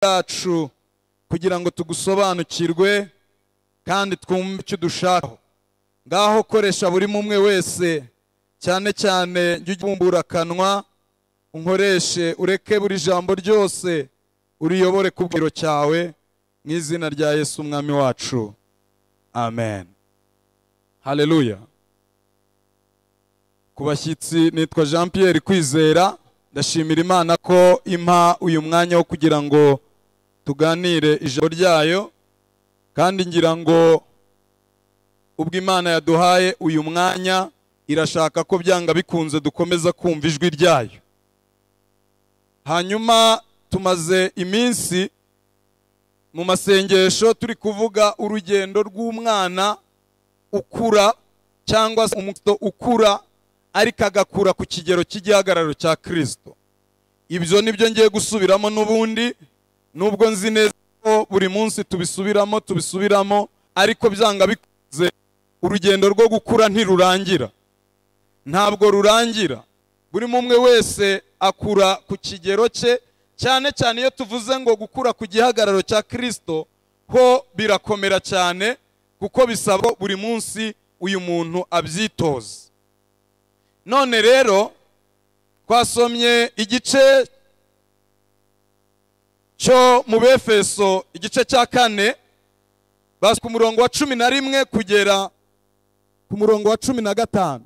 yacu kugira ngo tugusobanukirwe kandi twumve icyo dushaka. Ngaho koresha buri mumwe wese, cyane cyane njye ubumbura akanwa, unkoreshe ureke buri jambo ryose uriyobore ku bwiro cyawe, mu izina rya Yesu umwami wacu, amen. Haleluya. Ku bashyitsi, nitwa Jean Pierre Kwizera. Ndashimira Imana ko impa uyu mwanya wo kugira ngo tuganire ijambo ryayo, kandi ngira ngo ubwo Imana yaduhaye uyu mwanya irashaka ko byanga bikunze dukomeza kumva ijwi ryayo. Hanyuma tumaze iminsi mu masengesho turi kuvuga urugendo rw'umwana ukura, cyangwa se umukristo ukura ariko agakura ku kigero cy'igihagararo cya Kristo. Ibyo nibyo ngiye gusubiramo n'ubundi, nubwo nzi neza ko buri munsi tubisubiramo, ariko byanga bikunze urugendo rwo gukura ntirurangira, ntabwo rurangira. Buri mumwe wese akura ku kigero cye, cyane cyane iyo tuvuze ngo gukura ku gihagararo cya Kristo ho birakomera cyane, kuko bisaba buri munsi uyu muntu abyitoza. None rero twasomye igice cyo mu Befeso, igice cya 4 basi ku murongo wa 11 kugera ku murongo wa 15.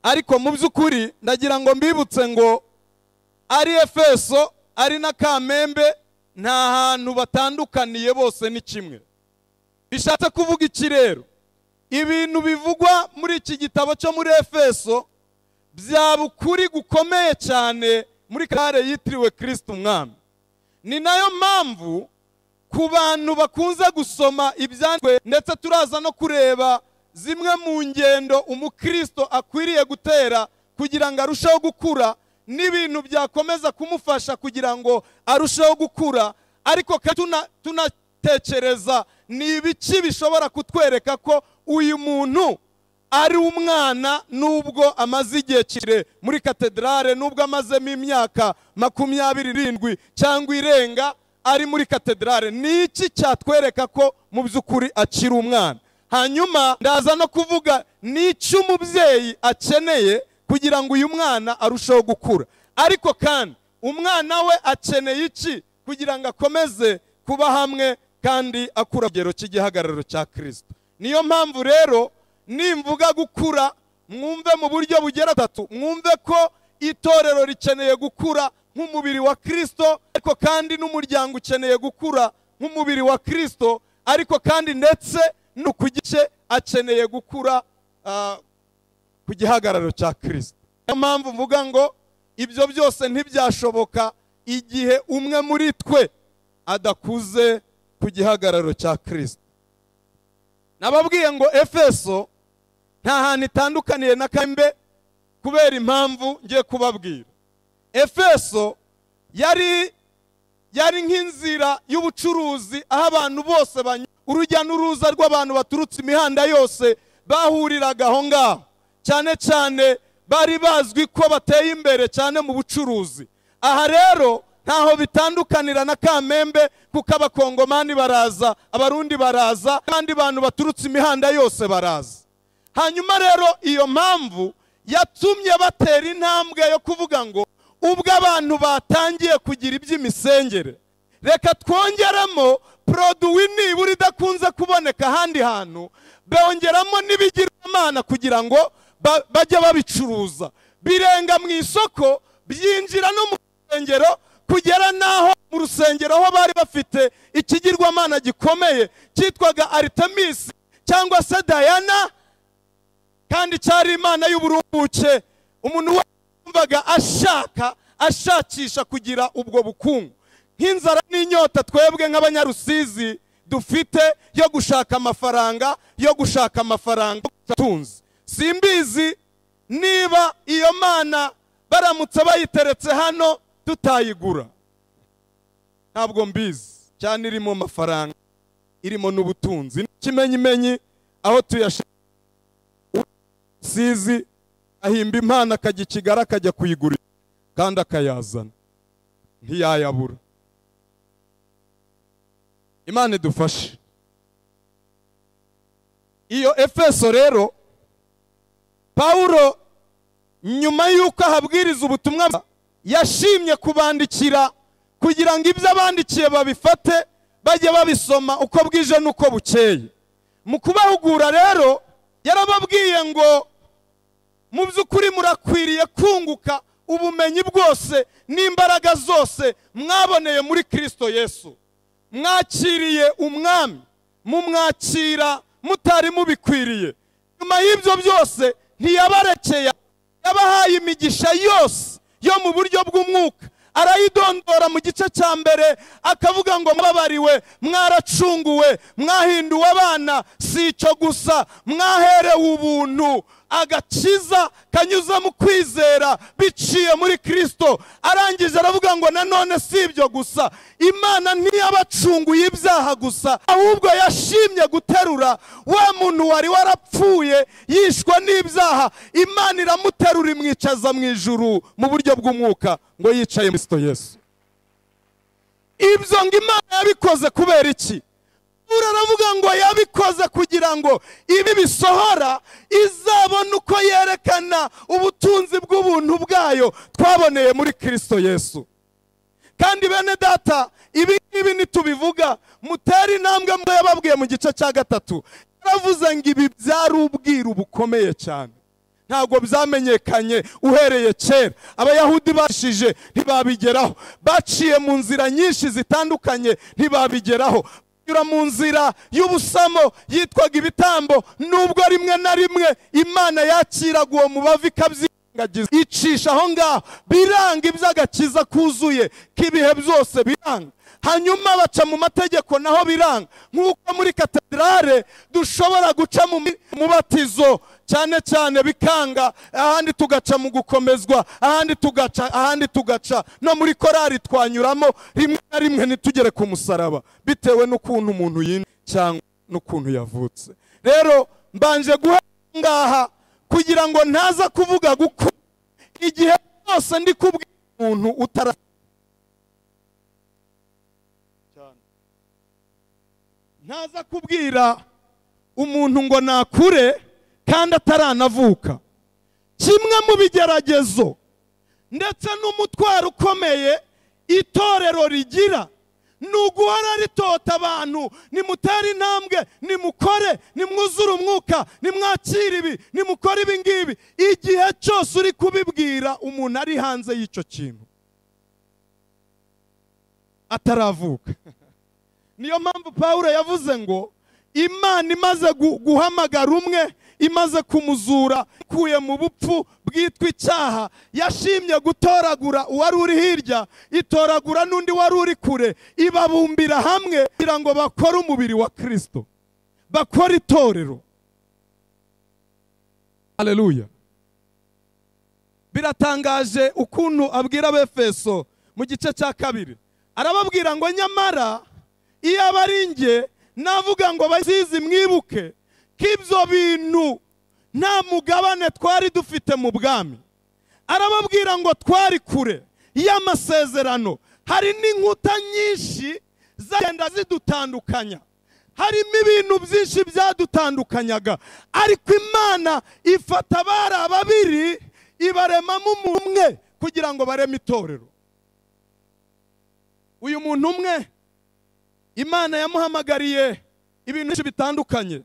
Ariko mu by'ukuri ndagira ngo mbibutse ngo ari Efeso ari na Kamembe nta hantu batandukaniye, bose ni kimwe. Bishatse kuvuga iki rero? Ibintu bivugwa muri iki gitabo cyo muri Efeso byaba ukuri gukomeye cyane muri kare yitiriwe Kristo umwami. Ni nayo mpamvu ku bantu bakunze gusoma ibyanditswe, ndetse turaza no kureba zimwe mu ngendo umukristo akwiriye gutera kugira ngo arusheho gukura, n'ibintu byakomeza kumufasha kugira ngo arusheho gukura. Ariko tunatekereza ni ibiki bishobora kutwereka ko uyu muntu ari umwana, nubwo amaze igihe kire muri katedrale, nubwo amazemo imyaka 27 cyangwa irenga ari muri katedrale. Ni iki cyatwereka ko mu by'ukuri akiri umwana? Hanyuma ndaza no kuvuga n'icyo umubyeyi akeneye kugira ngo uyu mwana arusheho gukura. Ariko kandi umwana we akeneye iki kugira ngo akomeze kuba hamwe kandi akura kigero cy'igihagararo cya Kristo? Niyo mpamvu rero nimvuga gukura, mwumve mu buryo bugera 3. Mwumve ko itorero rikeneye gukura nk'umubiri wa Kristo, ariko kandi n'umuryango ukeneye gukura nk'umubiri wa Kristo, ariko kandi ndetse no ku gice akeneye gukura ku gihagararo cya Kristo. Niyo mpamvu mvuga ngo ibyo byose ntibyashoboka igihe umwe muri twe adakuze ku gihagararo cya Kristo. Nababwiye ngo Efeso nta hantu itandukaniye na Kamembe kubera impamvu ngiye kubabwira. Efeso yari nk'inzira y'ubucuruzi, aho abantu bose urujya n'uruza rw'abantu baturutse imihanda yose bahuriraga aho ngaho. Cyane cyane bari bazwi ko bateye imbere cyane mu bucuruzi. Aha rero ntaho bitandukanira na Kamembe, kuko abakongomani baraza, abarundi baraza, kandi bantu baturutse imihanda yose baraza. Hanyuma rero iyo mpamvu yatumye batera intambwe yo kuvuga ngo ubwo abantu batangiye kugira iby'imisengere, reka twongeramo produit nibura idakunze kuboneka ahandi hantu, bongeramo n'ibigirwamana kugira ngo bajye babicuruza. Birenga mu isoko, byinjira no mu rusengero, kugera naho mu rusengero aho bari bafite ikigirwamana gikomeye cyitwaga Artemis cyangwa se Diana, kandi cyari imana y'uburumbuke. Umuntu wumvaga ashakisha kugira ubwo bukungu, nk'inzara n'inyota twebwe nk'abanyarusizi dufite yo gushaka amafaranga tunzi. Simbizi niba iyo mana baramutse bayiteretse hano tutayigura, ntabwo mbizi. Cyane irimo amafaranga, irimo n'ubutunzi. Kimenyimenyi aho tuyashaka sizi ahimba impana akajya Kigali akajya kuyigurira kandi akayazana, ntiyayabura. Imana idufashe. Iyo Efeso rero Paulo nyuma yuko ahabwiriza ubutumwa yashimye kubandikira kugira ngo ibyo abandikiye babifate bajye babisoma uko bwije nuko bukeye. Mu kubahugura rero yarababwiye ngo mu by'ukuri murakwiriye kunguka ubumenyi bwose n'imbaraga zose mwaboneye muri Kristo Yesu. Mwakiriye umwami, mumwakira mutari mubikwiriye. Nyuma y'ibyo byose ntiyabarekeye, yabahaye imigisha yose yo mu buryo bw'umwuka. Arayidondora mu gice cya mbere akavuga ngo mwababariwe, mwaracunguwe, mwahinduwe abana, si icyo gusa mwaherewe ubuntu, agakiza kanyuze mu kwizera biciye muri Kristo. Arangije aravuga ngo nanone si ibyo gusa, Imana ntiyabacunguye ibyaha gusa, ahubwo yashimye guterura wa muntu wari warapfuye yishwa n'ibyaha. Imana iramuterura imwicaza mu ijuru mu buryo bw'umwuka ngo yicaye muri Kristo Yesu. Ibyo ngo Imana yabikoze kubera iki? Uravuga ngo yabikoze kugira ngo ibi bisohora izabone uko yerekana ubutunzi bw'ubuntu bwayo twaboneye muri Kristo Yesu. Kandi bene data, ibi ngibi nitubivuga mutera intambwe mwe yababwiye mu gice cya gatatu. Yaravuze ngo ibi byari ubwiru bukomeye cyane, ntabwo byamenyekanye uhereye kera. Abayahudi bashije ntibabigeraho, baciye mu nzira nyinshi zitandukanye ntibabigeraho. Nyura mu nzira y'ubusamo yitwaga ibitambo, nubwo rimwe na rimwe Imana yakiraga uwo mubavi ikabyirengagiza, icisha aho ngaho, biranga iby'agakiza kuzuye k'ibihe byose biranga. Hanyuma baca mu mategeko naho biranga, nk'uko muri katedrale dushobora guca mu mubatizo cyane cyane bikanga, ahandi tugaca mu gukomezwa, ahandi tugaca no muri korari twanyuramo rimwe na rimwe ntitugere ku musaraba bitewe n'ukuntu umuntu yini cyangwa n'ukuntu yavutse. Rero mbanje guhangaha kugira ngo ntaza kuvuga gukura igihe cyose ndi kubwira umuntu utara ntaza kubwira umuntu ngo nakure kandi ataranavuka. Kimwe mu bigeragezo ndetse n'umutwaro ukomeye itorero rigira ni uguhora ritota abantu, nimutere intambwe, nimukore, nimwuzure umwuka, nimwakire ibi, nimukore ibi ngibi. Igihe cyose uri kubibwira umuntu ari hanze y'icyo kintu ataravuka. Niyo mpamvu Paulo yavuze ngo Imana imaze guhamagara umwe, imaze kumuzura kuye mu bupfu bwitwa icyaha, yashimye gutoragura uwari uri hirya, itoragura n'undi wari uri kure, ibabumbira hamwe kugira ngo bakore umubiri wa Kristo, bakore itorero. Haleluya. Biratangaje ukuntu abwira Abefeso mu gice cya kabiri, arababwira ngo nyamara iyo abaringe navuga ngo bazizi mwibuke k'ibyo bintu nta mugabane twari dufite mu bwami. Arababwira ngo twari kure y'amasezerano, hari n'inkuta nyinshi zagenda zidutandukanya, harimo ibintu byinshi byadutandukanyaga, ariko Imana ifata abari babiri ibaremamo umuntu umwe kugira ngo bareme itorero. Uyu muntu umwe Imana yamuhamagariye ibintu byinshi bitandukanye.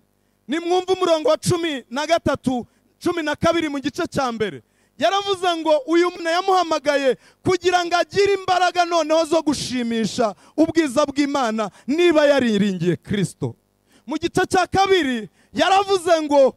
Nimwumva umurongo wa 13, 12 mu gice cya mbere, yaravuze ngo uyu muntu yamuhamagaye kugira ngo agire imbaraga noneho zo gushimisha ubwiza bw'Imana niba yariringiye Kristo. Mu gice cya kabiri yaravuze ngo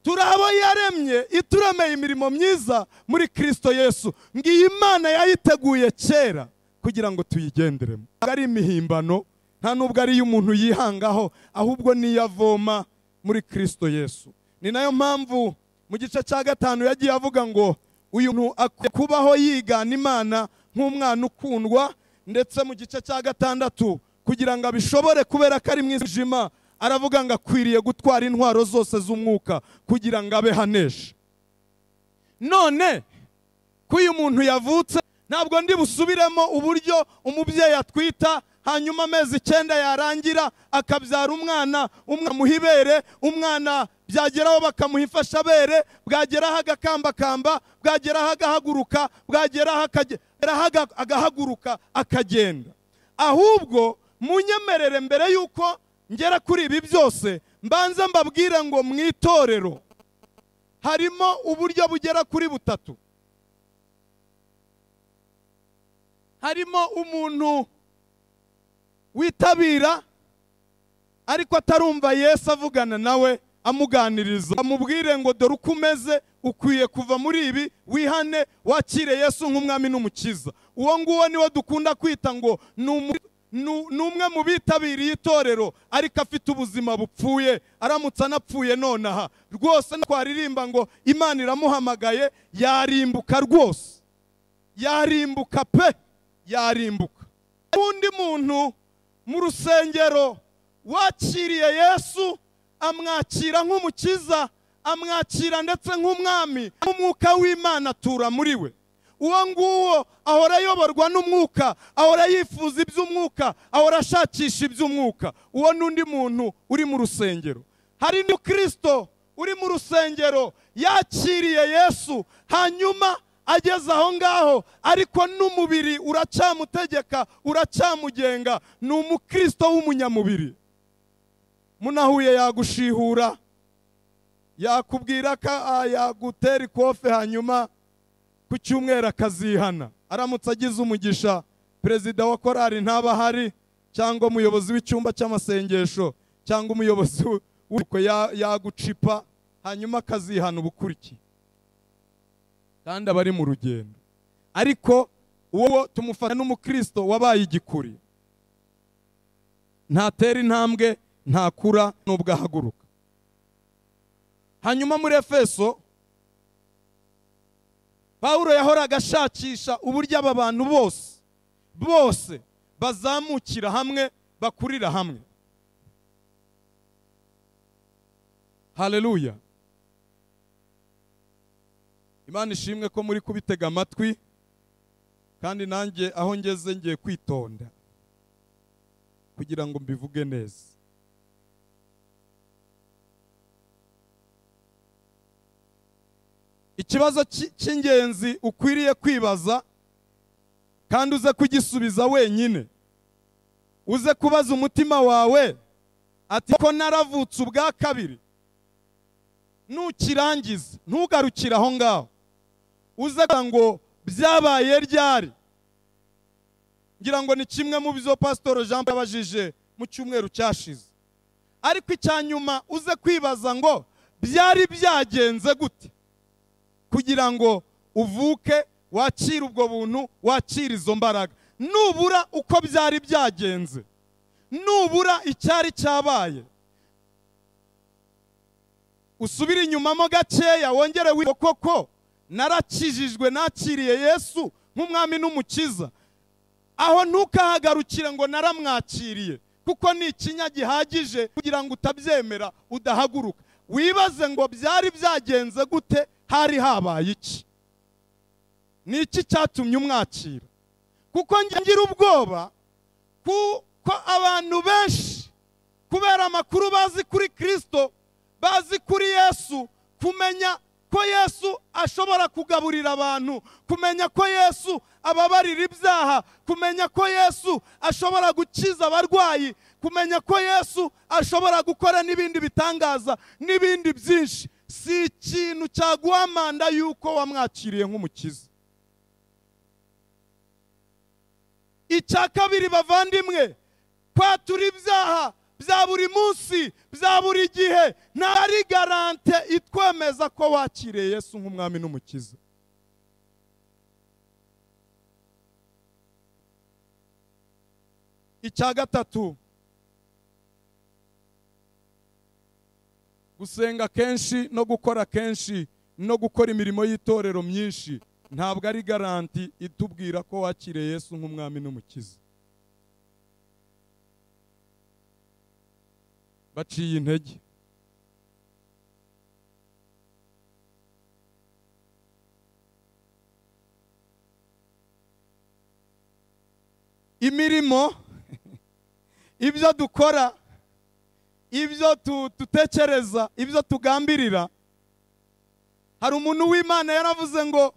turabo yaremye ituremeye imirimo myiza muri Kristo Yesu, ngiyi Imana yayiteguye kera kugira ngo tuyigenderemo. Ari imihimbano, nta nubwo ari umuntu yihangaho, ahubwo niyavoma muri Kristo Yesu. Ni nayo mpamvu mu gice cya 5 yagiye avuga ngo uyu muntu akubaho yigana Imana nk'umwana ukundwa, ndetse mu gice cya 6 kugira ngo abishobore kubera ko ari mwijima, aravuga ngo akwiriye gutwara intwaro zose z'umwuka kugira ngo abe hanesha. None ko uyu muntu yavutse, ntabwo ndi busubiremo uburyo umubyeyi atwita, hanyuma amezi 9 yarangira akabyara umwana amuha ibere, umwana byageraho bakamuha ifashabere, bwageraho agakambakamba, bwageraho agahaguruka, bwageraho agahaguruka akagenda. Ahubwo munyemerere mbere yuko ngera kuri ibi byose mbanze mbabwire ngo mu itorero harimo uburyo bugera kuri butatu. Harimo umuntu witabira ariko atarumva Yesu avugana nawe amuganiriza, amubwire ngo dore uko umeze, ukwiye kuva muri ibi, wihane, wakire Yesu nk'umwami n'umukiza. Uwo nguwo niwe dukunda kwita ngo numwe mu bitabiriye itorero ariko afite ubuzima bupfuye, aramutse anapfuye nonaha rwose twaririmba ngo Imana iramuhamagaye, yarimbuka rwose, yarimbuka pe, yarimbuka. Undi muntu mu rusengero wakiriye Yesu, amwakira nk'umukiza, amwakira ndetse nk'umwami, umwuka w'Imana atura muri we. Uwo nguwo ahora ayoborwa n'umwuka, ahora yifuza iby'umwuka, ahora ashakisha iby'umwuka. Uwo n'undi muntu uri mu rusengero. Hari n'Ukristo uri mu rusengero yakiriye Yesu, hanyuma ageze aho ngaho ariko n'umubiri uracyamutegeka, uracyamugenga, ni umukristo w'umunyamubiri. Munahuye yagushihura, yakubwira ko yagutera ikofe, hanyuma ku cyumweru akazihana. Aramutse agize umugisha, perezida wa korali ntaba ahari, cyangwa umuyobozi w'icyumba cy'amasengesho, cyangwa umuyobozi w'uko yagucipa, hanyuma akazihana ubukurikiye, kandi abari mu rugendo. Ariko uwo tumufata n'umukristo wabaye igikuri, ntatera intambwe, ntakura n'ubwo ahaguruka. Hanyuma muri Efeso Pawulo yahoraga ashakisha uburyo aba bantu bose bazamukira hamwe, bakurira hamwe. Haleluya. Imana ishimwe ko muri kubitega amatwi, kandi nanjye aho ngeze ngiye kwitonda kugira ngo mbivuge neza. Ikibazo cy'ingenzi ukwiriye kwibaza kandi uze kugisubiza wenyine, uze kubaza umutima wawe ati ko naravutse ubwa kabiri. Nukirangiza ntugarukire aho ngaho, uze ngo byabaye ryari. Ngira ngo ni kimwe mu byo Pastor Jean yabajije mu cyumweru cyashize. Ariko icyanyuma uze kwibaza ngo byari byagenze gute kugira ngo uvuke, wakire ubwo buntu, wakire izo mbaraga. Nubura uko byari byagenze, nubura icyari cyabaye, usubire inyuma mo gakeya, wongere koko narakijijwe, nakiriye Yesu nk'umwami n'umukiza. Aho ntukahagarukire ngo naramwakiriye, kuko ni ikinya gihagije kugira ngo utabyemera udahaguruka. Wibaze ngo byari byagenze gute, hari habaye iki, ni iki cyatumye umwakira. Kuko ngira ubwoba ko abantu benshi kubera amakuru bazi kuri Kristo, bazi kuri Yesu, kumenya ko Yesu ashobora kugaburira abantu, kumenya ko Yesu ababarira ibyaha, kumenya ko Yesu ashobora gukiza abarwayi, kumenya ko Yesu ashobora gukora n'ibindi bitangaza n'ibindi byinshi, si ikintu cyaguhamanda yuko wamwakiriye nk'umukiza. Icya kabiri bavandimwe, kwatura ibyaha bya buri munsi, bya buri gihe, ntari garante itwemeza ko wakiriye Yesu nk'umwami n'umukiza. Icya gatatu, gusenga kenshi no gukora kenshi no gukora imirimo y'itorero myinshi ntabwo ari garanti itubwira ko wakiriye Yesu nk'umwami n'umukiza. Baciye intege. Imirimo ibyo dukora, ibyo dutekereza, ibyo tugambirira. Hari umuntu w'Imana yaravuze ngo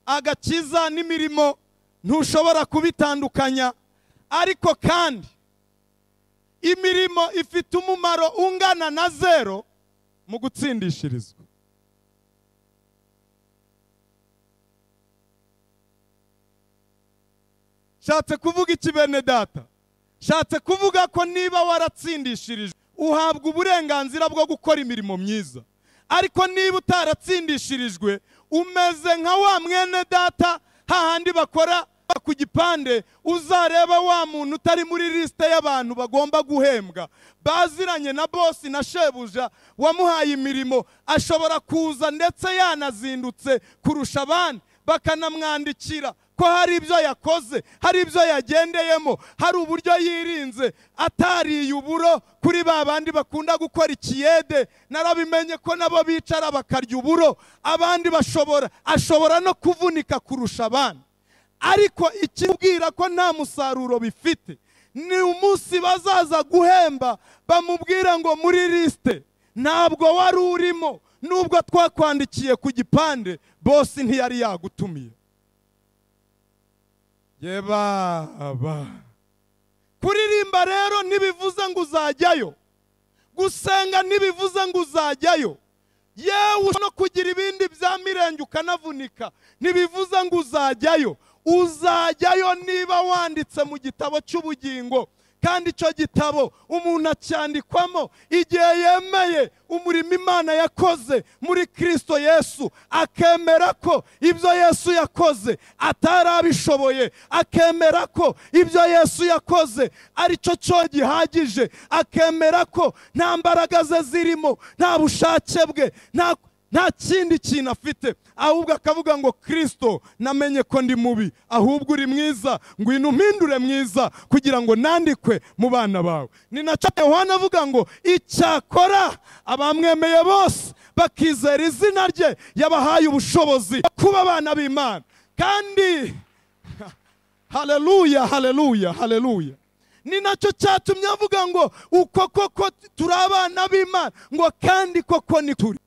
agakiza n'imirimo ntushobora kubitandukanya, ariko kandi imirimo ifite umumaro ungana na zero mu gutsindishirizwa. Shatse kuvuga iki bene data? Shatse kuvuga ko niba waratsindishirijwe uhabwa uburenganzira bwo gukora imirimo myiza, ariko niba utaratsindishirijwe umeze nka wa mwene data hahandi bakora ku gipande, uzareba wa muntu utari muri liste y'abantu bagomba guhembwa, baziranye na bosi na shebuja wamuhaye imirimo, ashobora kuza ndetse yanazindutse kurusha abandi, bakanamwandikira ko hari ibyo yakoze, hari ibyo yagendeyemo, hari uburyo yirinze, atariye uburo kuri ba bandi bakunda gukora ikiyede. Narabimenye ko nabo bicara bakarya uburo, abandi ashobora no kuvunika kurusha abandi. Ariko ikibwira ko nta musaruro bifite ni umunsi bazaza guhemba bamubwira ngo muri liste ntabwo wari urimo, nubwo twakwandikiye ku gipande bosi ntiyari yagutumiye. Yebaba, kuririmba rero ntibivuze ngo uzajyayo, gusenga ntibivuze ngo uzajyayo, yewe no kugira ibindi bya mirenge ukanavunika ntibivuze ngo uzajyayo. Uzajyayo niba wanditse mu gitabo cy'ubugingo, kandi icyo gitabo umuntu acyandikwamo igihe yemeye umurimo Imana yakoze muri Kristo Yesu, akemera ko ibyo Yesu yakoze atarabishoboye, akemera ko ibyo Yesu yakoze ari cyo gihagije, akemera ko nta mbaraga ze zirimo, nta bushake bwe, nta kindi kintu afite, ahubwo akavuga ngo Kristo, namenye ko ndi mubi, ahubwo uri mwiza, ngwino umpindure mwiza kugira ngo nandikwe mu bana bawe. Ni nacyo Yohana avuga ngo icyakora abamwemeye bose bakizera izina rye yabahaye ubushobozi kuba abana b'Imana. Kandi haleluya, haleluya, haleluya. Ni nacyo cyatumye avuga ngo uko koko turi abana b'Imana, ngo kandi koko ni turi,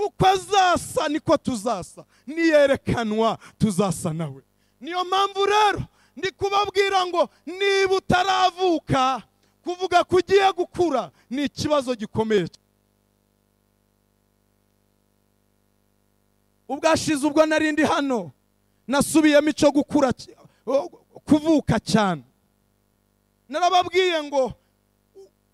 uko azasa niko tuzasa, niyerekanwa tuzasa nawe. Niyo mpamvu rero ndi kubabwira ngo niba utaravuka, kuvuga ko ugiye gukura ni ikibazo gikomeye. Ubwashize ubwo narindi hano nasubiyemo icyo gukura, kuvuka cyane. Narababwiye ngo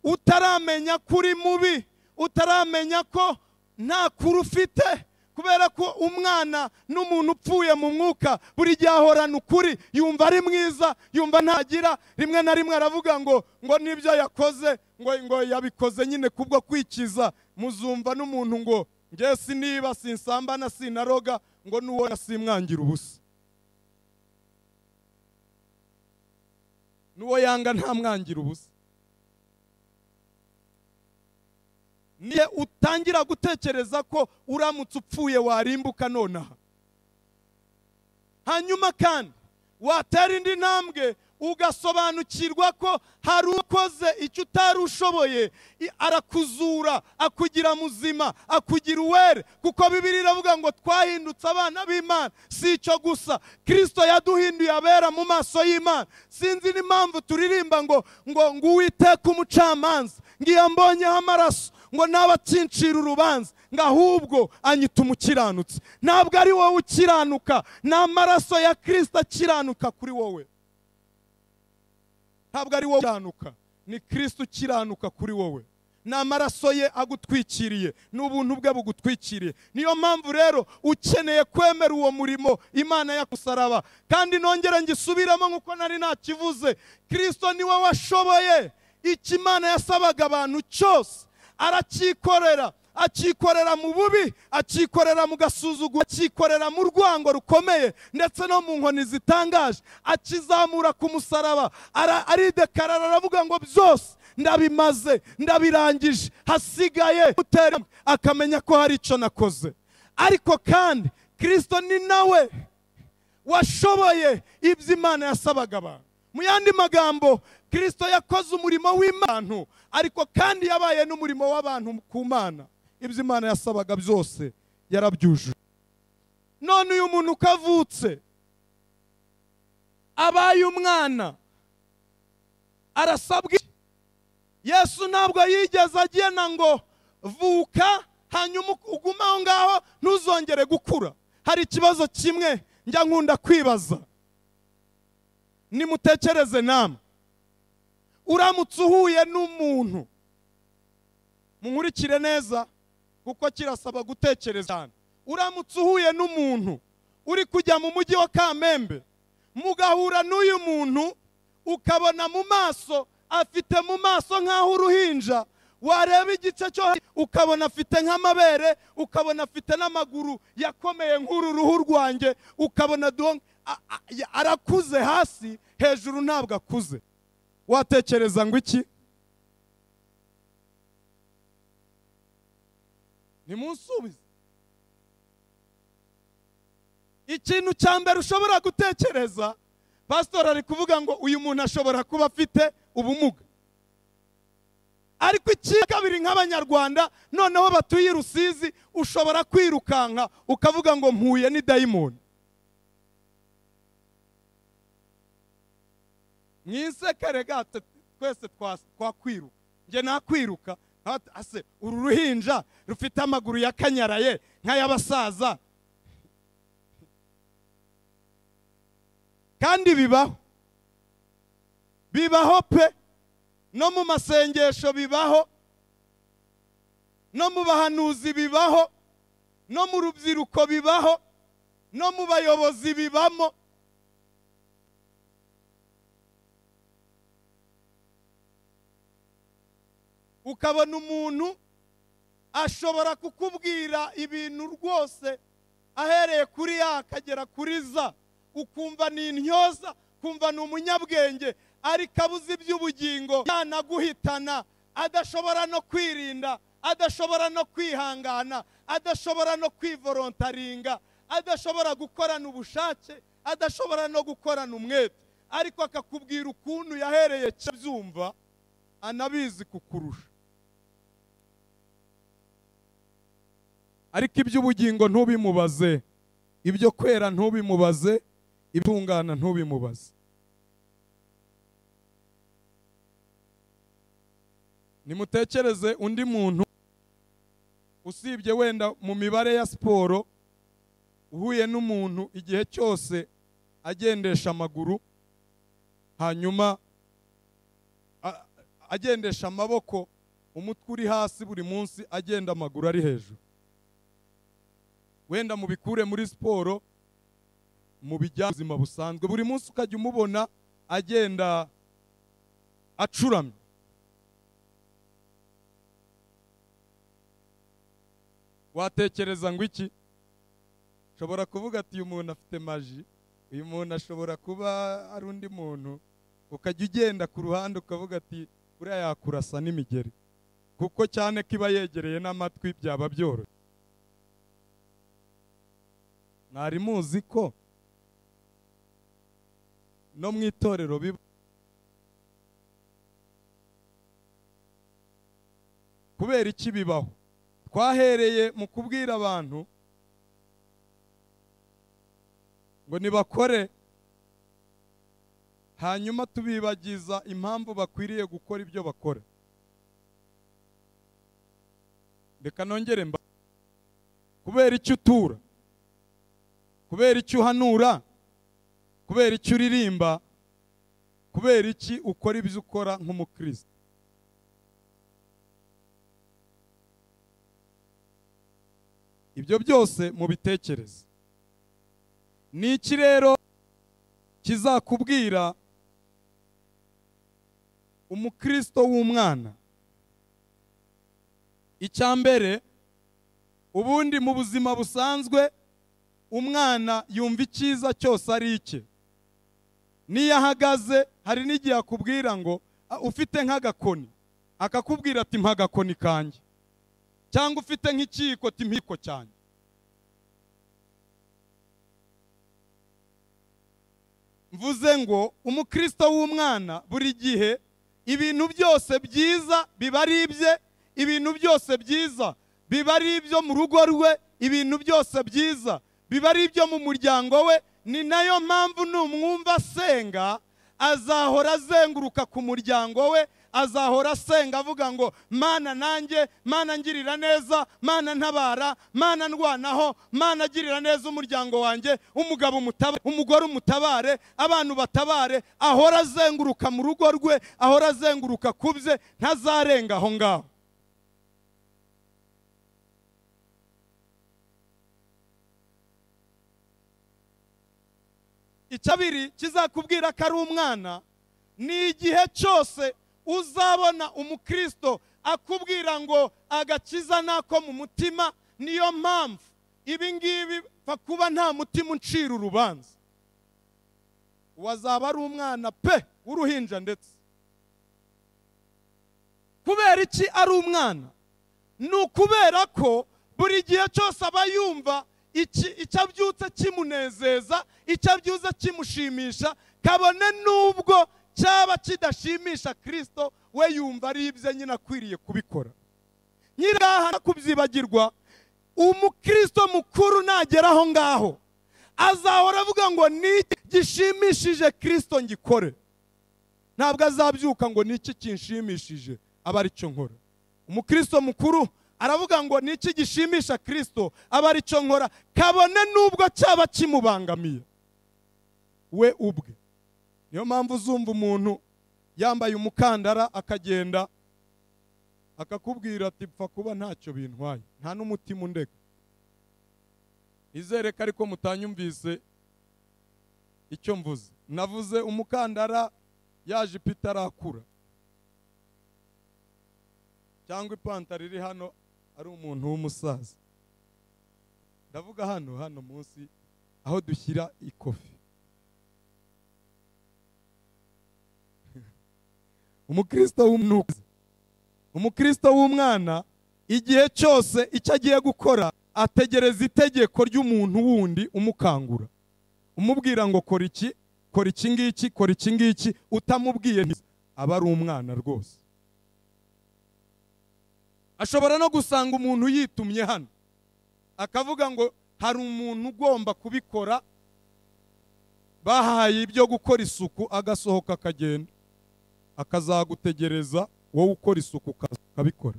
utaramenya kuri mubi, utaramenya ko nta kuru ufite, kubera ko umwana n'umuntu upfuye mu mwuka buri gihe ahorana ukuri, yumva ari mwiza, yumva ntagira. Rimwe na rimwe aravuga ngo nibyo yakoze, ngo yabikoze nyine kubwo kwikiza. Muzumva n'umuntu ngo nge niba sinsambana sinaroga, ngo nuwo simwangira ubusa, nuwo yanga nta mwangira ubusa. Niye utangira gutekereza ko uramutse upfuye warimbuka nonaha. Hanyuma kandi watera indi ntambwe ugasobanukirwa ko hari ukoze icyo utari ushoboye, arakuzura, akugira muzima, akugira uwere. Kuko Bibiliya iravuga ngo twahindutse abana b'Imana. Si icyo gusa, Kristo yaduhinduye abera mu maso y'Imana. Sinzi n'impamvu turirimba ngo Uwiteka umucamanza, ngiye mbonyeho amaraso, ngo nabacincira urubanza, ngo ahubwo anyita umukiranutsi. Ntabwo ari wowe ukiranuka, ni amaraso ya Kristo akiranuka kuri wowe. Ntabwo ari wowe ukiranuka, ni Kristo ukiranuka kuri wowe. Ni amaraso ye agutwikiriye, ni ubuntu bwe bugutwikiriye. Niyo mpamvu rero ukeneye kwemera uwo murimo Imana yakusaraba. Kandi nongere ngisubiramo nk'uko nari nakivuze, Kristo niwe washoboye icyo Imana yasabaga abantu cyose, arakikorera. Akikorera mu bubi, akikorera mu gasuzuguro, akikorera mu rwango rukomeye, ndetse no mu nkoni zitangaje. Akizamura ku musaraba, aridekarara, aravuga ngo byose ndabimaze, ndabirangije, hasigaye utera, akamenya ko hari icyo nakoze. Ariko kandi Kristo ni nawe washoboye ibyo Imana yasabaga abantu. Mu yandi magambo, Kristo yakoze umurimo w'Imana, ariko kandi yabaye n'umurimo w'abantu ku Mana. Ibyo Imana yasabaga byose yarabyujuje. None uyu muntu ukavutse abaye umwana arasabwa. Yesu ntabwo yigeze agena ngo vuka hanyuma uguma aho ngaho ntuzongere gukura. Hari ikibazo kimwe njya nkunda kwibaza, nimutekereze namwe, uramutse uhuye n'umuntu, munkurikire neza kuko kirasaba gutekereza cyane. Uramutse uhuye n'umuntu uri kujya mu mujyi wa Kamembe, mugahura n'uyu muntu ukabona mu maso afite mu maso nk'aho uruhinja, wareba igice cyo ukabona afite nk'amabere, ukabona afite n'amaguru yakomeye nk'uru ruhu rwanjye, ukabona arakuze hasi, hejuru ntabwo akuze, watekereza ngo iki? Nimunsubize. Ikintu cya mbere ushobora gutekereza, pastor ari kuvuga ngo uyu muntu ashobora kuba afite ubumuga. Ariko icya kabiri, nk'Abanyarwanda noneho batuye Rusizi, ushobora kwirukanka ukavuga ngo mpuye ni dayimoni. Mwisekere gate twese twakwiruka. Nge nakwiruka, ase uru ruhinja rufite amaguru yakanyaraye nk'ay'abasaza. Kandi bibaho pe, no mu masengesho bibaho, no mu bahanuzi bibaho, no mu rubyiruko bibaho, no mu bayobozi bibamo. Ukabona umuntu ashobora kukubwira ibintu rwose ahereye kuri ya akagera kuri za, ukumva ni intyoza, kumva ni umunyabwenge, ariko abuze iby'ubugingo, yanaguhitana, adashobora no kwirinda, adashobora no kwihangana, adashobora no kwivolontaringa, adashobora gukorana ubushake, adashobora no gukorana umwete, ariko akakubwira ukuntu yahereye cyumva anabizi kukurusha. Ariko iby'ubugingo ntubimubaze, ibyo kwera ntubimubaze, ibitungana ntubimubaze. Nimutekereze undi muntu usibye wenda mu mibare ya siporo, uhuye n'umuntu igihe cyose agendesha amaguru, hanyuma agendesha amaboko, umutwe uri hasi buri munsi, agenda amaguru ari hejuru. Wenda mubikure muri siporo, mu bijyabuzima busanzwe, buri munsi ukajya umubona agenda acuramye. Watekereza ngo iki? Ushobora kuvuga ati uyu muntu afite maji, uyu muntu ashobora kuba ari undi muntu, ukajya ugenda ku ruhande ukavuga ati uriya yakurasa n'imigeri, kuko cyane kiba yegereye n'amatwi byaba byoroshye. Mwari muzi ko no mu itorero biba? Kubera iki bibaho? Twahereye mu kubwira abantu ngo nibakore, hanyuma tubibagiza impamvu bakwiriye gukora ibyo bakora. Reka nongere mba, kubera icyo utura, kubera icyo uhanura, kubera icyo uririmba, kubera iki ukora ibyo ukora nk'umukristo. Ibyo byose mubitekereze. Ni iki rero kizakubwira umukristo w'umwana? Icya mbere, ubundi mu buzima busanzwe umwana yumva icyiza cyose ari icye. Niyo ahagaze, hari n'igihe akubwira ngo ufite nk'agakoni, akakubwira ati mpa agakoni kanjye, cyangwa ufite nk'ikiko ati mpiko cyane. mvuze ngo umukristo w'umwana buri gihe ibintu byose byiza biba ari ibye, ibintu byose byiza biba ari ibyo mu rugo rwe, ibintu byose byiza biba ari ibyo mu muryango we. Ni nayo mpamvu numwumva asenga azahora azenguruka ku muryango we, azahora asenga avuga ngo Mana nanjye, Mana ngirira neza, Mana ntabara, Mana ndwanaho, Mana agirira neza umuryango wanjye, umugabo umutabare, umugore umutabare, abantu batabare. Ahora azenguruka mu rugo rwe, ahora azenguruka ku bye, ntazarenga aho ngaho. Icyabiri kizakubwira ko ari umwana, ni igihe cyose uzabona umukristo akubwira ngo agakiza nako mu mutima. Niyo mpamvu ibi ngibi kuba nta mutima uncira urubanza. Wazaba ari umwana pe w'uruhinja. Ndetse kubera iki ari umwana? Ni ukubera ko buri gihe cyose aba yumva icyo abyutse kimunezeza, icyo abyutse kimushimisha, kabone n'ubwo cyaba kidashimisha Kristo, we yumva ari ibye nyine akwiriye kubikora. Nyiraha kubyibagirwa, umukristo mukuru nagera aho ngaho azahora avuga ngo niki gishimishije Kristo ngikore. Ntabwo azabyuka ngo niki kinshimishije aba ari cyo nkora. Umukristo mukuru aravuga ngo niki gishimisha Kristo aba ari cyo nkora, kabone n'ubwo cyaba kimubangamiye we ubwe. Niyo mpamvu uzumva umuntu yambaye umukandara akagenda akakubwira ati pfa kuba ntacyo bintwaye, nta n'umutima undega. Izereka ariko mutanyumvise icyo mvuze. Navuze umukandara yaje ipitarakura, cyangwa ipantaro iri hano ari umuntu w'umusaza. Ndavuga hano munsi aho dushyira ikofi. Umukristo w'umwana igihe cyose icyo agiye gukora ategereza itegeko ry'umuntu wundi umukangura, umubwira ngo kora iki, kora iki ngiki, kora iki ngiki. Utamubwiye aba ari umwana rwose. Ashobora no gusanga umuntu yitumye hano akavuga ngo hari umuntu ugomba kubikora, bahaye ibyo gukora isuku, agasohoka akagenda, akazagutegereza wowe ukora isuku ukabikora.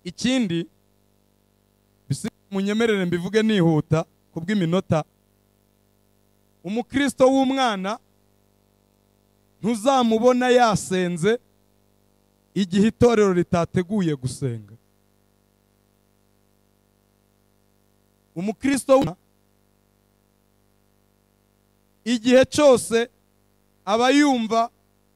Ikindi munyemerere mbivuge nihuta kubw'iminota. Umukristo w'umwana ntuzamubona yasenze igihe itorero ritateguye gusenga. Umukristo igihe cyose aba yumva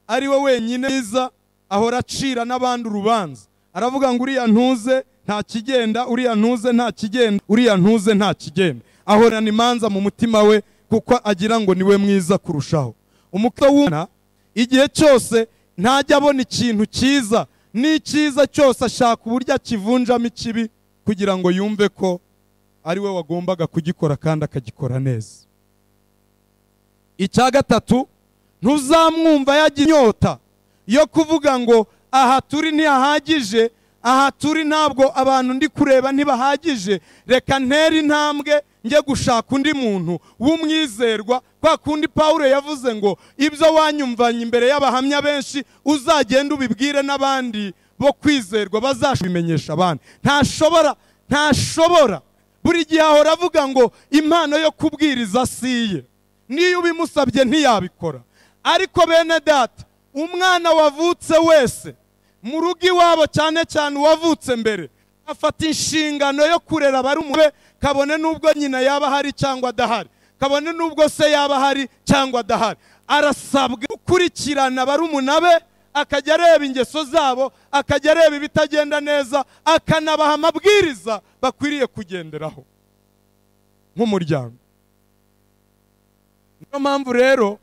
ari we wenyine mwiza, ahora acira n'abandi urubanza. Aravuga ngo uriya ntuze nta kigenda, uriya ntuze nta kigenda, uriya ntuze nta kigenda. Ahorana imanza mu mutima we kuko agira ngo niwe mwiza kurushaho. Umukristo w'umwana igihe cyose ntajya abona ikintu cyiza, n'icyiza cyose ashaka uburyo akivunjamo ikibi kugira ngo yumve ko ari we wagombaga kugikora kandi akagikora neza. Icya gatatu, ntuzamwumva yagira inyota yo kuvuga ngo aha turi ntihahagije, aha turi ntabwo abantu ndi kureba ntibahagije, reka ntere intambwe njye gushaka undi muntu w'umwizerwa. Kwa kundi Pawulo yavuze ngo ibyo wanyumvanye imbere y'abahamya benshi uzagenda ubibwire n'abandi bo kwizerwa bazashimenyesha abandi. Ntashobora buri gihe ahora avuga ngo impano yo kubwiriza siye, niyo ubimusabye ntiyabikora. Ariko bene data, umwana wavutse wese mu rugo iwabo, cyane cyane uwavutse mbere, afata inshingano yo kurera barumwe, kabone n'ubwo nyina yaba ahari cyangwa adahari, kabone n'ubwo se yaba ahari cyangwa adahari. Arasabwa gukurikirana barumuna be, akajya areba ingeso zabo, akajya areba ibitagenda neza, akanabaha amabwiriza bakwiriye kugenderaho nk'umuryango. Niyo mpamvu rero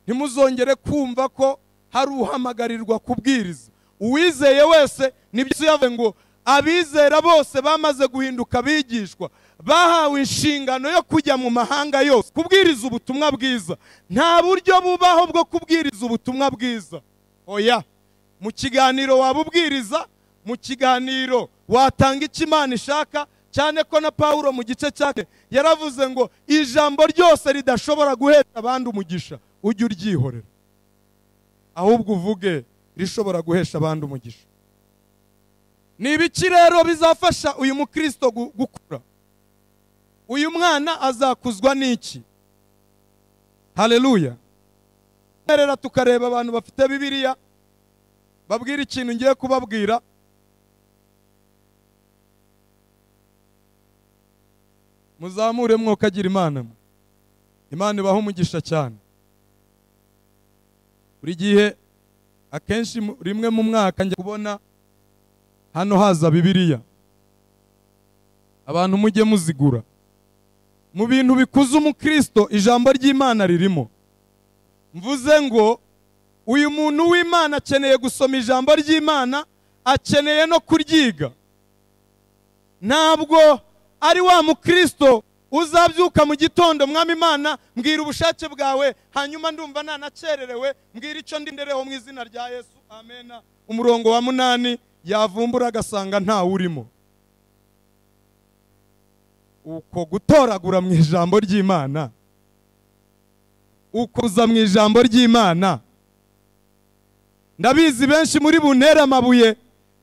ntimuzongere kumva ko hari uhamagarirwa kubwiriza. Uwizeye wese nibyo yavuze ngo abizera bose bamaze guhinduka abigishwa, bahawe inshingano yo kujya mu mahanga yose kubwiriza ubutumwa bwiza. Nta buryo bubaho bwo kubwiriza ubutumwa bwiza. Oya, mu kiganiro wabubwiriza, mu kiganiro watanga icyo Imana ishaka, cyane ko na Pawulo mu gice cyake yaravuze ngo ijambo ryose ridashobora guhesha abandi umugisha ujye uryihorera, ahubwo uvuge rishobora guhesha abandi umugisha. Ni ibiki rero bizafasha uyu mukristo gukura? Uyu mwana azakuzwa n'iki? Haleluya. Rero tukareba abantu bafite Bibiliya babwira ikintu ngiye kubabwira. Muzamure mwokagira Imana. Imana ibaho umugisha cyane. Buri gihe akenshi rimwe mu mwaka njye kubona hano haza Bibiliya. Abantu mujye muzigura. Mu bintu bikuza umukristo ijambo ry'Imana ririmo. Mvuze ngo uyu muntu w'Imana akeneye gusoma ijambo ry'Imana, akeneye no kuryiga. Ntabwo ari wa mukristo uzabyuka mu gitondo, Mwami Imana mbwira ubushake bwawe, hanyuma ndumva nanacererewe, mbwira icyo ndindereho mu izina rya Yesu, amena. Umurongo wa 8 yavumbura agasanga nta urimo. Uko gutoragura mu ijambo ry'Imana, ukuza mu ijambo ry'Imana, ndabizi benshi muri buntera amabuye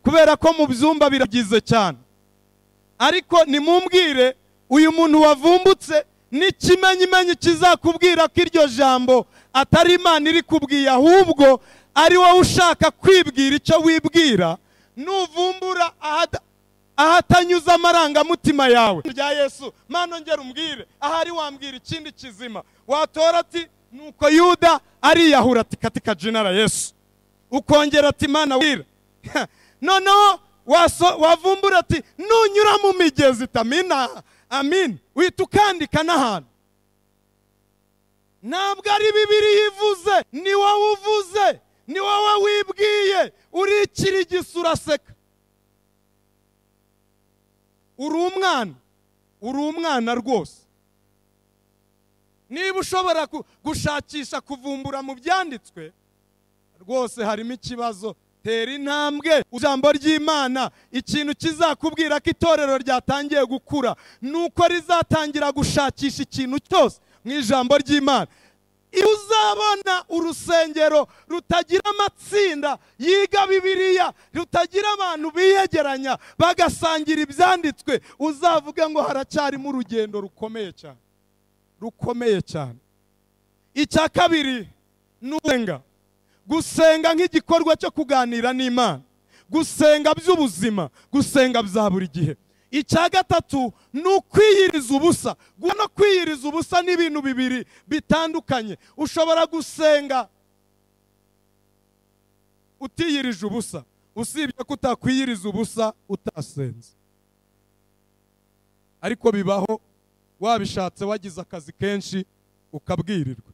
kubera ko mu byumba biragize cyane, ariko nimumbwire uyu muntu wavumbutse n'ikimenyimenyi kizakubwira ko iryo jambo atari Imana iri kubwiye, ahubwo ari wowe ushaka kwibwira icyo wibwira. Nuvumbura ahatanyuza amarangamutima yawe rya Yesu, Mana ongera umbwire, ahari wambwira ikindi kizima. Watora ati nuko Yuda ariyahura ati katika jina la Yesu, ukongera ati Mana wira noneho wavumbura ati nunyura mu migezi tamina amin, uhita ukandika n'ahantu. Ntabwo ari Bibiliya ivuze, ni wowe uvuze, ni wowe wibwiye, urikirigisa uraseka. Uri umwana rwose. Niba ushobora gushakisha kuvumbura mu byanditswe, rwose harimo ikibazo. Tera intambwe ijambo ry'Imana. Ikintu kizakubwira ko itorero ryatangiye gukura nuko rizatangira gushakisha ikintu cyose mu ijambo ry'Imana. Iyo uzabona urusengero rutagira amatsinda yiga Bibiliya, rutagira abantu biyegeranya bagasangira ibyanditswe, uzavuga ngo haracyarimo urugendo rukomeye cyane, rukomeye cyane. Icya kabiri ni gusenga nk'igikorwa cyo kuganira n'Imana, gusenga by'ubuzima, gusenga bya buri gihe. Icya gatatu ni ukwiyiriza ubusa. No kwiyiriza ubusa ni ibintu bibiri bitandukanye. Ushobora gusenga utiyirije ubusa, usibye ko utakwiyiriza ubusa utasenze. Ariko bibaho wabishatse wagize akazi kenshi ukabwirirwa,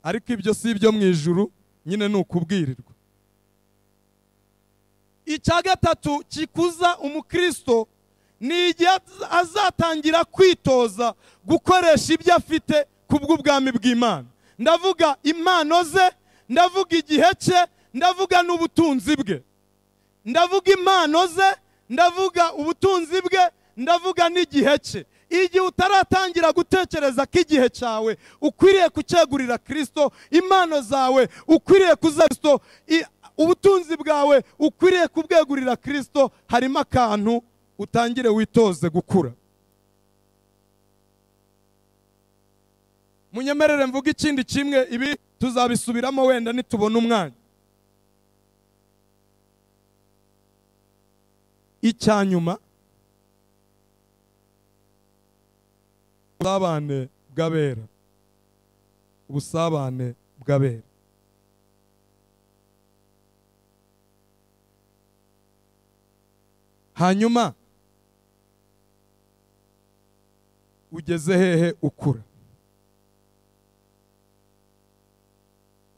ariko ibyo si ibyo mu ijuru, nyine ni ukubwirirwa. Icya gatatu kikuza umukristo ni igihe azatangira kwitoza gukoresha ibyo afite kubw'ubwami bw'Imana. Ndavuga impano ze, ndavuga igihe cye, ndavuga n'ubutunzi bwe. Ndavuga impano ze, ndavuga ubutunzi bwe, ndavuga n'igihe cye. Igihe utaratangira gutekereza ko igihe cyawe ukwiriye kucyegurira Kristo, impano zawe ukwiriye kuza Kristo, ubutunzi bwawe ukwiriye kubwegurira Kristo, harimo akantu utangire witoze gukura. Munyemerere mvuga ikindi kimwe, ibi tuzabisubiramo wenda nitubona umwanya. Icyanyuma, ubusabane bw'abera. Ubusabane bw'abera. Hanyuma ugeze hehe ukura?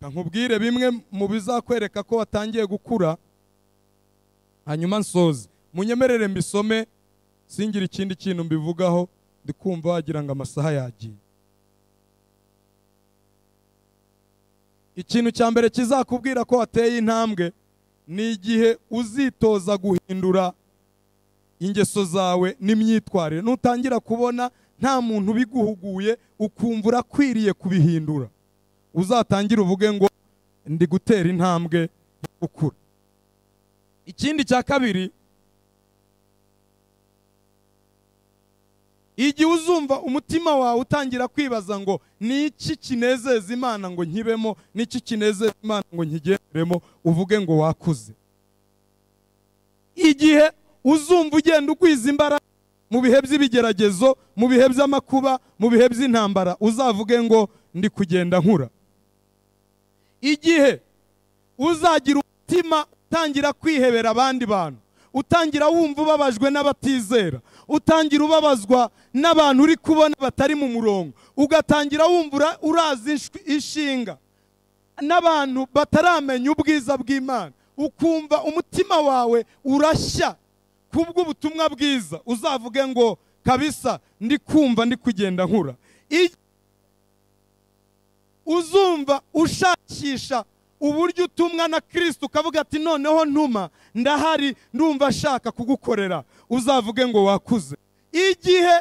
Nkubwire bimwe mu bizakwereka ko watangiye gukura, hanyuma nsoze. munyemerere mbisome singira ikindi kintu mbivugaho, ndikumva wagira ngo amasaha yagiye. Ikintu cya mbere kizakubwira ko wateye intambwe ni igihe uzitoza guhindura ingeso zawe n'imyitwarire. Nutangira kubona nta muntu biguhuguye ukumva urakwiriye kubihindura, uzatangira uvuge ngo ndi gutera intambwe yo gukura. Ikindi cya kabiri, igihe uzumva umutima wawe utangira kwibaza ngo ni iki kinezeza Imana ngo nkibemo, ni iki kinezeza Imana ngo nkigenderemo, uvuge ngo wakuze. Igihe uzumva ugenda ugwiza imbaraga mu bihe by'ibigeragezo, mu bihe by'amakuba, mu bihe by'intambara, uzavuge ngo ndi kugenda nkura. Igihe uzagira umutima utangira kwihebera abandi bantu, utangira wumva ubabajwe n'abatizera, utangira ubabazwa n'abantu uri kubona batari mu murongo, ugatangira wumva urazi inshinga n'abantu bataramenya ubwiza bw'Imana, ukumva umutima wawe urashya kubw'ubutumwa bwiza, uzavuge ngo kabisa ndi kumva ndi kugenda nkura. Uzumva ushakisha uburyo utumwa na Kristo, ukavuga ati noneho ntuma, ndahari, ndumva ashaka kugukorera, uzavuge ngo wakuze. Igihe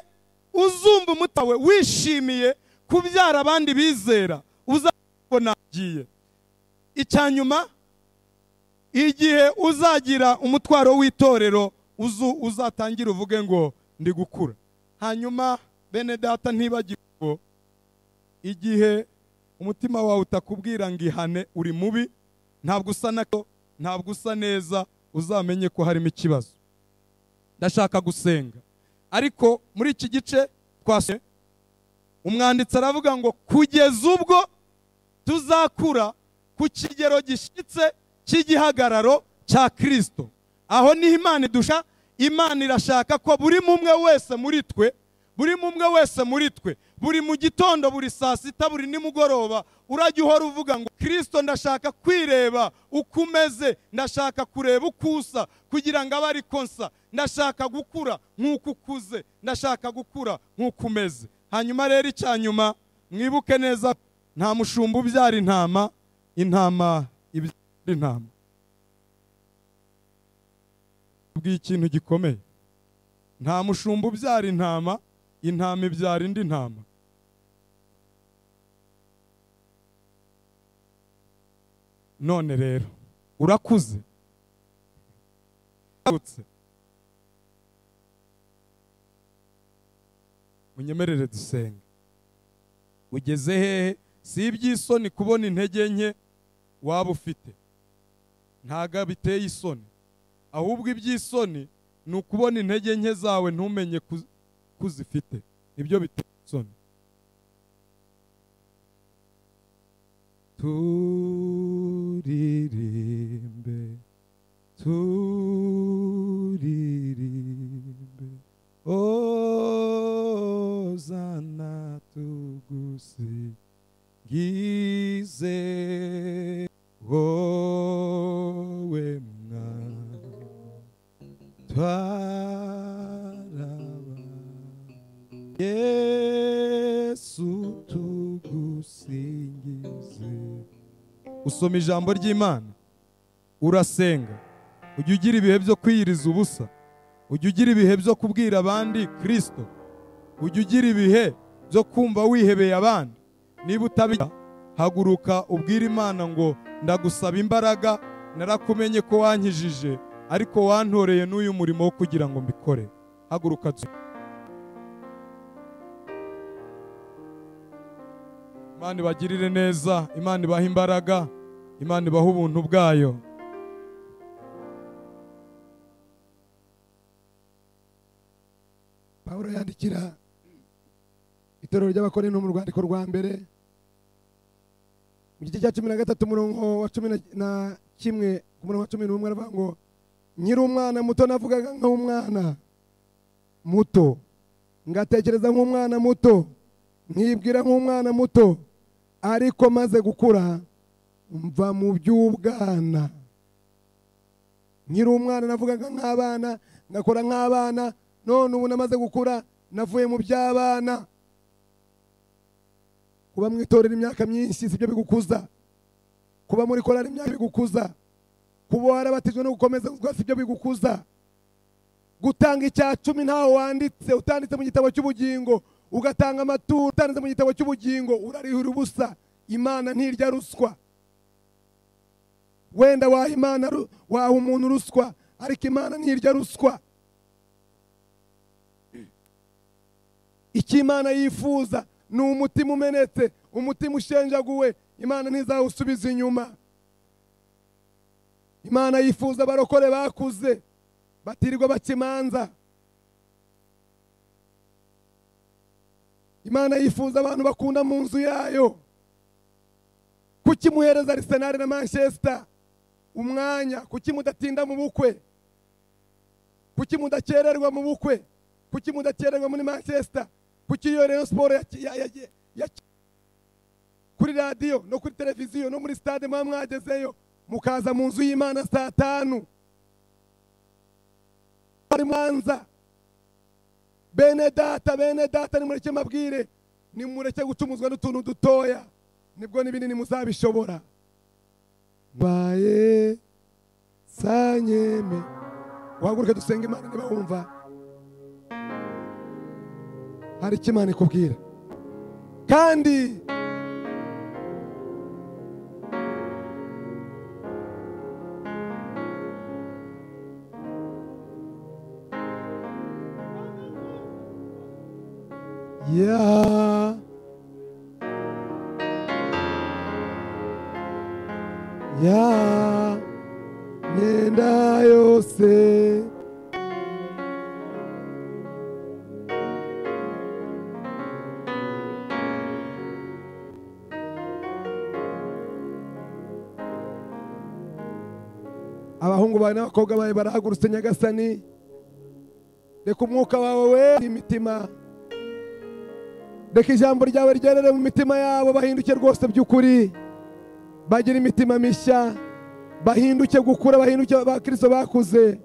uzumva umutawe wishimiye kubyara abandi bizera, uzabona agiye. Icyanyuma, igihe uzagira umutwaro w'itorero, uzatangira uvuge ngo ndi gukura. Hanyuma bene data ntibagire ngo igihe umutima wawe utakubwira ngo ihane uri mubi, ntabwo usa nako, ntabwo usa neza, uzamenye ko harimo ikibazo. Ndashaka gusenga, ariko muri iki gice twase umwanditsi aravuga ngo kugeza ubwo tuzakura ku kigero gishyitse cy'igihagararo cya Kristo. Aho niho Imana idusha. Imana irashaka ko buri mumwe wese muri twe, buri mu gitondo, buri saa sita, buri nimugoroba, urajya uhora uvuga ngo Kristo, ndashaka kwireba uko umeze, ndashaka kureba uko usa kugira ngo abe ariko nsa, ndashaka gukura nk'uko ukuze, ndashaka gukura nk'uko umeze. Hanyuma rero icyanyuma, mwibuke neza, nta mushumba ubyara intama, intama ibyara intama. Ikintu gikomeye, nta mushumba ubyara intama, intama ibyara indi ntama. None rero urakuze, munyemerere dusenge. Ugeze hehe? Si iby'isoni kubona intege nke waba ufite, ntago biteye isoni, ahubwo iby'isoni ni ukubona intege nke zawe ntumenye kuzifite, nibyo biteye isoni. Turirimbe, turirimbe, Hozana tugusingize, wowe Mwana twaraba, Yesu tugusingize. Usoma ijambo ry'Imana, urasenga, ujya ugira ibihe byo kwiyiriza ubusa, ujya ugira ibihe byo kubwira abandi Kristo, ujya ugira ibihe byo kumva wihebeye abandi. Niba utabira, haguruka ubwire Imana ngo ndagusaba imbaraga, narakumenye ko wankijije, ariko wantoreye n'uyu murimo wo kugira ngo mbikore. Haguruka. Imana ibagirire neza, Imana ibaha imbaraga, Imana ibaha ubuntu bwayo. Pawulo yandikira itorero ry'Abakorinto mu rwandiko rwa mbere mu gice cya 13 umurongo wa 11 ku murongo wa 11 aravuga ngo nyiri umwana muto navugaga nk'umwana muto, ngatekereza nk'umwana muto, nkibwira nk'umwana muto, ariko maze gukura mva mu by'ubwana nkiri umwana navugaga nk'abana, ngakora nk'abana, none ubu namaze gukura navuye mu by'abana. Kuba mu itorero imyaka myinshi sibyo bigukuza, kuba muri korali imyaka bigukuza, kuba warabatijwe no gukomeza sibyo bigukuza. Gutanga icya 10 ntaho wanditse, utanditse mu gitabo cy'ubugingo, ugatanga amaturo utanditse mu gitabo cy'ubugingo, urarihura ubusa. Imana ntirya ruswa. Wenda waha umuntu ruswa, ariko Imana ntirya ruswa. Icyo Imana yifuza ni umutima umenetse, umutima ushenjaguwe. Imana ntizawusubiza inyuma. Imana yifuza abarokore bakuze, batirirwa bakimanza. Imana yifuza abantu bakunda mu nzu yayo. Kuki muhereza Arsenal na Manchester umwanya? Kuki mudatinda mu bukwe? Kuki mudakererwa mu bukwe? Kuki mudakererwa muri Manchester? Kuki iyo Rayon Sport kuri radio no kuri televiziyo no muri stade mwagezeyo mukaza mu nzu y'Imana saa 5? Ari manza. Bene data nimureke mabwire, nimureke gucumuzwa n'utuntu dutoya, nibwo n'ibinini muzabishobora. Baye sanyeme. Wahaguruke dusenga Imana niba wumva hari icyo Imana ikubwira. Kandi nenda yose abahungu bawe n'abakobwa bawe barahagurutse Nyagasani. Reka umwuka wawe wera imitima, reka ijambo ryawe ryerere mu mitima yabo, bahinduke rwose by'ukuri, bagira imitima mishya, bahinduke gukura, bahinduke ba Kristo bakuze,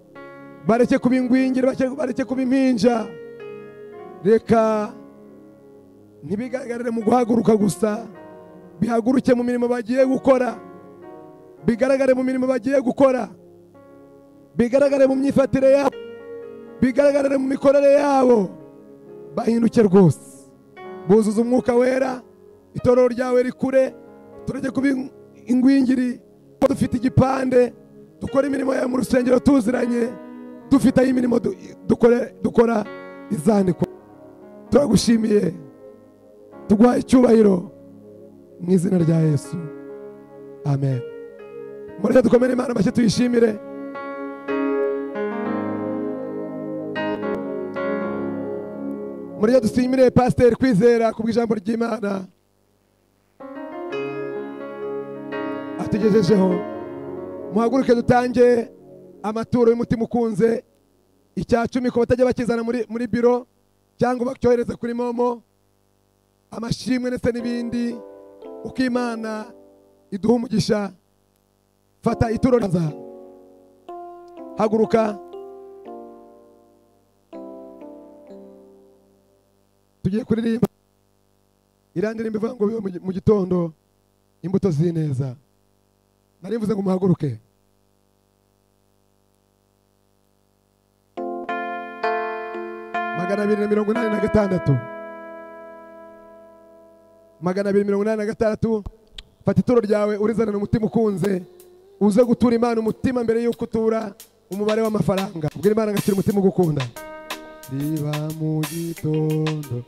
bareke kuba ingwingiri, bareke kuba impinja. Reka ntibigaragarire mu guhaguruka gusa, bihaguruke mu mirimo bagiye gukora, bigaragare mu mirimo bagiye gukora, bigaragare mu myifatire yabo, bigaragare mu mikorere yabo, bahinduke rwose, buzuza umwuka wera. Itorero ryawe rikure, tureke kuba ingwingiri, dufite igipande, dukora imirimo yawe mu rusengero tuziranye, dufite aho imirimo dukora izandikwa. Turagushimiye, tuguha icyubahiro mu izina rya Yesu, amen. Mureke dukomere Imana amashyi tuyishimire. Mureke dushimire Pasiteri Kwizera ku bw'ijambo ry'Imana atugejejeho. Muhaguruke dutange amaturo y'umutima ukunze, icya 10 ko batajya bakizana muri biro cyangwa bakyohereza kuri momo, amashimwe ndetse n'ibindi, uko Imana iduha umugisha. Fata ituro ryanza, haguruka, tugiye kuririmba irandirimba ivuga ngo mu gitondo imbuto z'ineza. Nari mvuze ngo muhaguruke. Magana 286 fata ituro ryawe urizana umutima ukunze, uze gutura Imana umutima mbere y'uko utura umubare w'amafaranga. Ubwira Imana ngakira umutima ugukunda. Riba mu gitondo